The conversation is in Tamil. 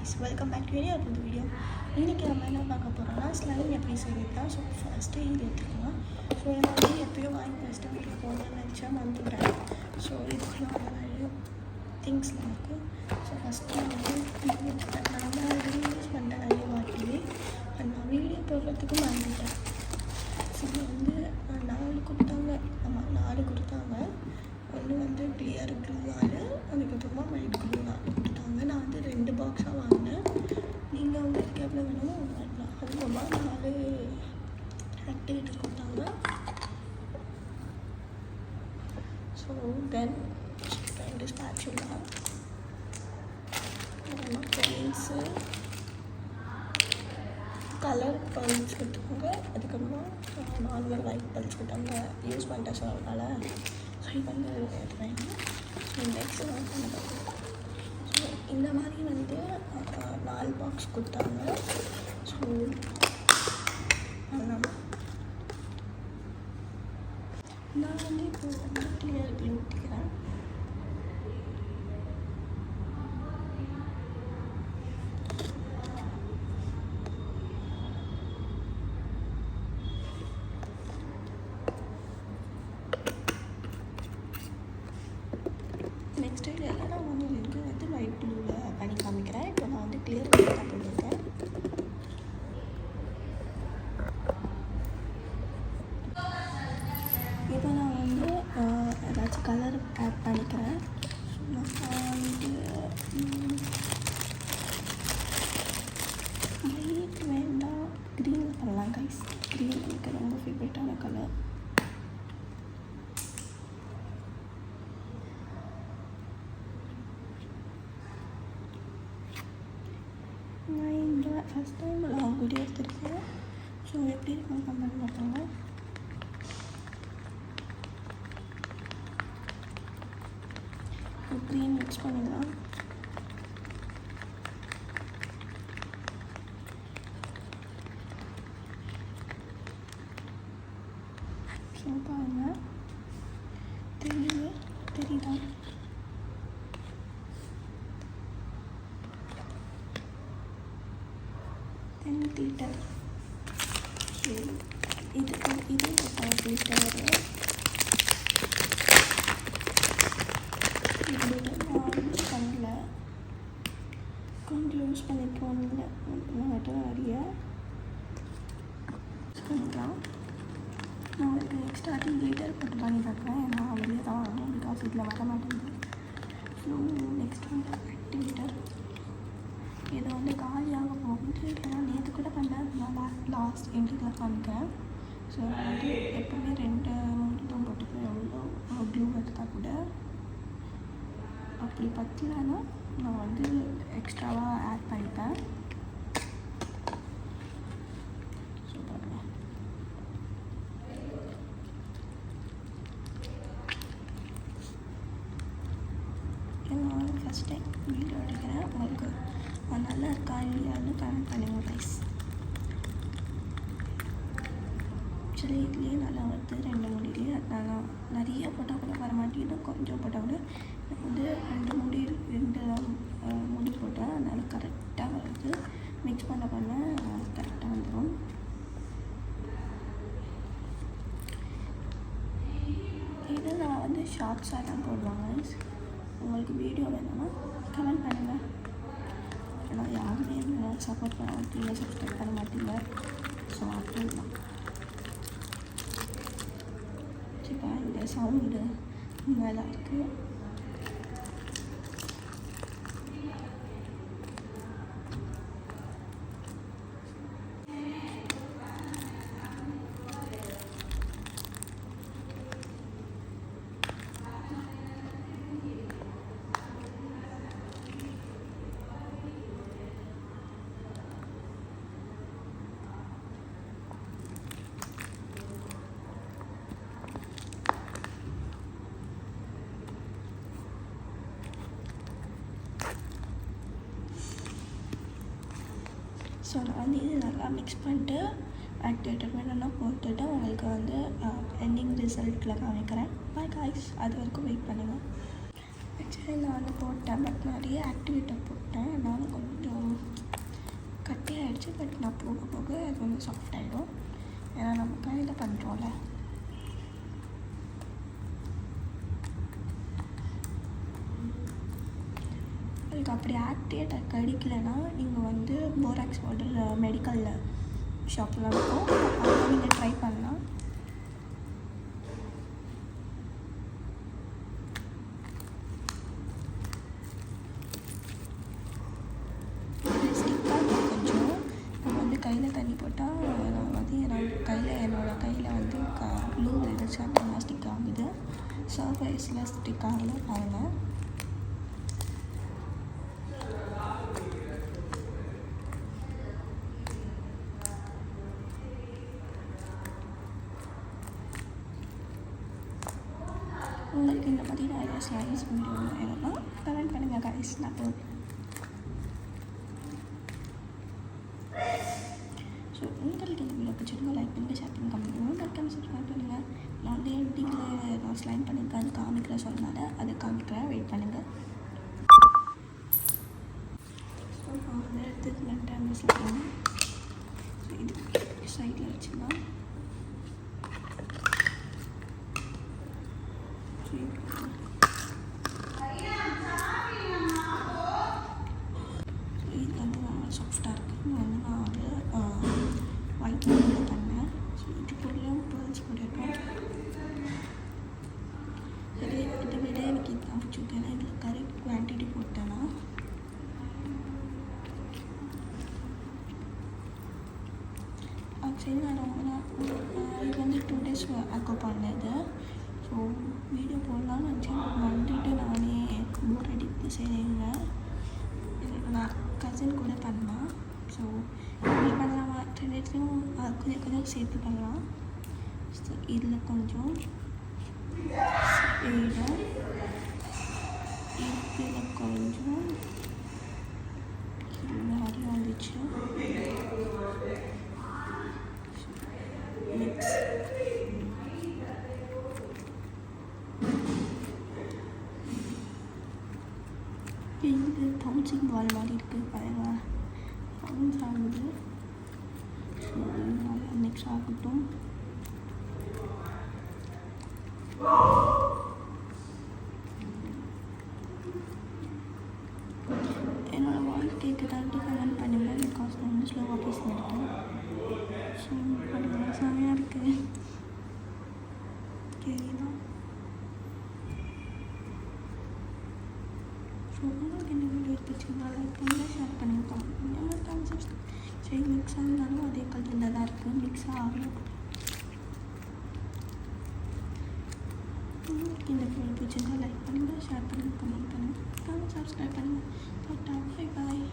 guys, welcome back to video. இன்றைக்கி நம்ம என்ன பார்க்க போகிறோம்னா ஸ்லைம் எப்படி செய்யலாம். ஸோ ஃபஸ்ட்டு இது எடுத்துக்கலாம். ஸோ நான் வந்து எப்போயோ வாங்கி ஃபஸ்ட்டு வீட்டில் போகணும்னு நினச்சா வந்துட்டேன். ஸோ இதுக்குள்ள நிறைய திங்ஸ்லாம் இருக்குது. ஸோ ஃபஸ்ட்டு நான் வந்து எடுத்துட்டேன். நான் வந்து யூஸ் பண்ணிட்டேன் நிறைய வாட்டி. நான் வீடியோ போடுறதுக்கு மறந்துட்டேன். ஸோ வந்து 4 கொடுத்தாங்க. ஒன்று வந்து கிளியர் க்ளூ 4, அதுக்கப்புறமா ஒயிட் க்ளூ 4 கொடுத்தாங்க. நான் வந்து 2 பாக்ஸாக வாங்கினேன். நீங்கள் உங்களுக்கு எவ்வளோ வேணுமோ வாங்கலாம். அதுக்கப்புறமா 4 ஆக்டிவிட்டி கொடுத்தாங்க. So then 2 spatula, paints, colour pulse கொடுத்தாங்க. அதுக்கப்புறமா நார்மல் ஒயிட் பல்ஸ் கொடுத்தாங்க. யூஸ் பண்ணிட்டேன் ஸோ அதனால் இது வந்து எடுத்துவேன். ஸோ நெக்ஸ்ட் வந்து பண்ண பார்க்கலாம். ஸோ இந்த மாதிரி வந்து 4 பாக்ஸ் கொடுத்தாங்க. ஸோ நான் வந்து இப்போ வந்து கிளியர் க்ளூ ஊற்றிக்கிறேன். நெக்ஸ்ட் எல்லாம் நான் வந்து ஒயிட் ப்ளூவில் பண்ணி காமிக்கிறேன். இப்போ நான் வந்து கிளியர் ப்ளூ தான் பண்ணியிருக்கேன். இப்போ நான் வந்து ஏதாச்சும் கலர் ஆட் பண்ணிக்கிறேன். நான் வந்து ஒயிட் வேண்டாம், க்ரீன் பண்ணலாம் கைஸ். க்ரீன் எனக்கு ரொம்ப ஃபேவரட்டான கலர். நான் இந்த ஃபஸ்ட் டைம் லாங் வீடியோ எடுத்துருக்கேன். ஸோ எப்படி இருக்குன்னு கமெண்ட் பண்ணுறாங்க. க்ரீன் மிக்ஸ் பண்ணிடலாம். ஸோ பாருங்கள், தெரியுதா? glitter. இது glitter. பண்ணல, கொஞ்சம் யூஸ் பண்ணிப்போம். நிறைய பண்ணிக்கலாம். நான் உங்களுக்கு எக்ஸ்ட்ராட்டிங் glitter போட்டு பண்ணி பார்க்குறேன். நான் வெளியே தான் வாங்கணும், பிகாஸ் இதில் வர மாட்டேங்குது. ஸோ நெக்ஸ்ட் வந்து ஆக்டிவேட்டர். இதை வந்து காலியாக போகுது. ஏன்னா நேற்று கூட பண்ணேன், நான் லாஸ்ட் எண்டில் பண்ணிட்டேன். ஸோ நான் வந்து எப்போவுமே 2 மூடிதான் போட்டுப்பேன். எவ்வளோ க்ளூ எடுத்தால் கூட அப்படி பற்றலைன்னா நான் வந்து எக்ஸ்ட்ராவாக ஆட் பண்ணிப்பேன். ஸோ பாருங்கள், நான் வந்து ஃபஸ்ட் டைம் வீடியோ எடுக்கிறேன். உங்களுக்கு நல்லா இருக்கா இல்லையான்னு கமெண்ட் பண்ணுங்க கைஸ். ஆக்சுவலி இதுலேயே நல்லா வருது, 2 மூடிலேயே. நல்லா நிறைய போட்டால் கூட வர மாட்டேங்குது, கொஞ்சம் போட்டால் கூட. நான் வந்து 2 மூடி போட்டேன், அதனால் கரெக்டாக வருது. மிக்ஸ் பண்ண கரெக்டாக வந்துடும். இது நான் வந்து ஷார்ட்ஸாக தான் போடுவாங்க. உங்களுக்கு வீடியோ வேணும்னா கமெண்ட் பண்ணுங்கள். ஏன்னா யாருமே சப்போர்ட் பண்ண மாட்டீங்க, சப்ஸ்கிரைப் பண்ண மாட்டீங்க. ஸோ அப்படின்னா சரிப்பா, இந்த சவுண்டு நல்லா இருக்குது. ஸோ நான் வந்து இது நல்லா மிக்ஸ் பண்ணிட்டு ஆக்டிவேட்டர் வேணும்லாம் போட்டுட்டு உங்களுக்கு வந்து எண்டிங் ரிசல்ட்டில் காமிக்கிறேன். பாய் காய்ஸ், அது வரைக்கும் வெயிட் பண்ணுங்கள். ஆக்சுவலி நான் வந்து போட்டேன், பட் நிறைய ஆக்டிவேட்டர் போட்டேன். அதனால் கொஞ்சம் கட்டி ஆகிடுச்சு. பட் நான் போக போக அது வந்து சாஃப்ட் ஆகிடும். ஏன்னா நம்ம கையில் பண்ணுறோம்ல. உங்களுக்கு அப்படி ஆக்டிவேட் கிடைக்கலன்னா நீங்கள் வந்து போராக்ஸ் பவுடர் மெடிக்கலில் ஷாப்லாம் இருக்கும், அதெல்லாம் நீங்கள் ட்ரை பண்ணலாம். கையில் தண்ணி போட்டால் நான் வந்து என்னோடய கையில் வந்து க்ளூ இருந்துச்சு, அப்படின்னா ஸ்டிக் ஆகுது. சர்ஃபேஸில் ஸ்டிக் ஆகலை பாருங்கள். உங்களுக்கு இந்த மாதிரி நிறைய ஸ்லைஸ் வீடியோ வேணும்னா கமெண்ட் பண்ணுங்கள் கைஸ், நான் போடுறேன். ஸோ உங்களுக்கு இந்த வீடியோ பிடிச்சிருந்தா லைக் பண்ணுங்கள், ஷேர் பண்ணி கமெண்ட் பண்ணுங்கள், மறக்காம சப்ஸ்கிரைப் பண்ணுங்கள். நான் வந்து எடிட்டிங்கில் நான் ஸ்லைம் பண்ணியிருக்கேன், அது காமிக்கிற சொன்னால அது காமிக்கிறேன், வெயிட் பண்ணுங்கள். ஸோ நான் வந்து எடுத்துக்கிட்டு அந்த ஸ்லைம் இது சைடில் வச்சுக்கலாம். இது வந்து நல்லா சாஃப்டாக இருக்குது. இது வந்து நான் வந்து ஒயிட் கலரில் பண்ணேன். ஸோ இது பொருளும் பேர்ல்ஸ் போட்டிருக்கேன். சரி, இதை விட எனக்கு இதுதான் பிடிச்சிருக்கு. ஏன்னா இதில் கரெக்ட் குவான்டிட்டி போட்டேன்னா ஆக்சுவலி நான் இது வந்து 2 days அக்கோ பண்ணது. ஸோ வீடியோ போடலாம்னு நினச்சேன், வந்துட்டு நானே போர் அடிக்குது சரிங்க. நான் கசின் கூட பண்ணலாம். ஸோ இப்படி பண்ணலாமா, 2 daysலையும் கொஞ்சம் கொஞ்சம் சேர்த்து பண்ணலாம். ஸோ இதில் கொஞ்சம் இதில் கொஞ்சம் நிறைய வந்துச்சு. மிக்ஸ் இது பவுன்சிங் பால் மாதிரி இருக்குது பாருங்க, பவுன்ஸ் ஆகுது. ஸோ நல்லா மிக்ஸ் ஆகட்டும். என்னோட வாய்ஸ் கேட்குதான்ட்டு கமெண்ட் பண்ணுங்கள். பிகாஸ் நான் வந்து ஸ்லோவாக பேசினிருக்கேன். ஸோ பண்ணுங்கள், செமையாக இருக்குது கேரினா. ஸோ உங்களுக்கு இந்த வீடியோ பிடிச்சிருந்தா லைக் பண்ணுங்கள், ஷேர் பண்ணுங்கள், கமெண்ட் பண்ணுங்கள், மறக்காம சப்ஸ்கிரைப். சரி, மிக்ஸ் ஆனாலும் அதே கலரில் தான் இருக்குது, மிக்ஸ் ஆகணும். உங்களுக்கு இந்த வீடியோ பிடிச்சிருந்தா லைக் பண்ணுங்கள், ஷேர் பண்ணுங்கள், கமெண்ட் பண்ணுங்கள், சப்ஸ்கிரைப் பண்ணுங்கள். Tata, bye bye.